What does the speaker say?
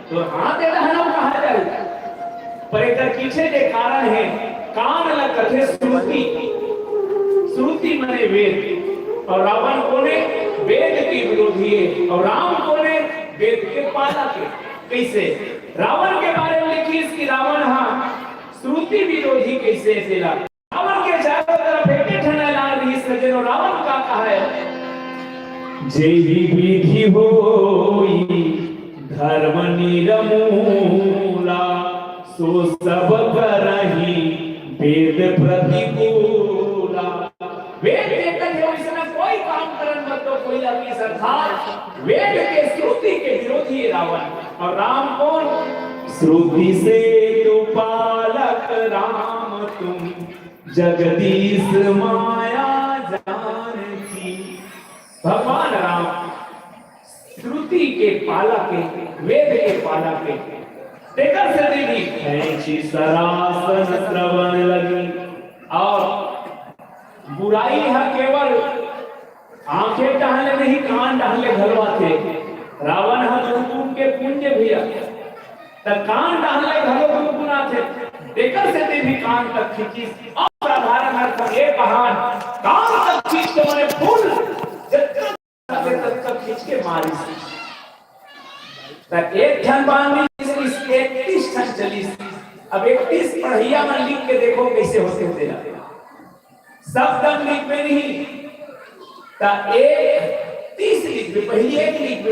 तो हाथ दहनम कहा जाए पर एक पीछे के कारण है कान ल कथे श्रुति। श्रुति माने वेद, और रावण कोने वेद के विरोधी है और राम कोने वेद के पालक है। कैसे रावण के बारे में लिखी इसकी रावण श्रुति विरोधी कैसे दिला। रावण के चारों तरफ एक ठना लाल रही सजनो रावण का कहा है जेहि विधि होई धर्म निरमूला सो सब करहि वेद प्रतिकूला। वेद के कहे इसमें कोई काम करन मत तो कोई लगी सरकार वेद के श्रुति के विरोधी रावण। और राम कौन श्रुति से तू पालक राम तुम जगदीश माया जानती। भगवान राम श्रुति के पालक है, वेद के पालक है। देखकर से देवी खैंची सरासन श्रवण लगी और बुराई है केवल आंखें टहले नहीं कान टहले घलवा थे। रावण हम के पुण्य भी तब कान टहले घलो गुना थे। देखकर से देवी कान तक खींची और साधारण अर्थ ये बहान कान तक खींच के मैंने फूल तक खींच के मारी तक एक क्षण बांधी 31 क्षण चली। अब 31 पढ़िया में लिख के देखो कैसे होते होते जाते सब दम लिख में नहीं एक 30 लिख में पहली एक लिख में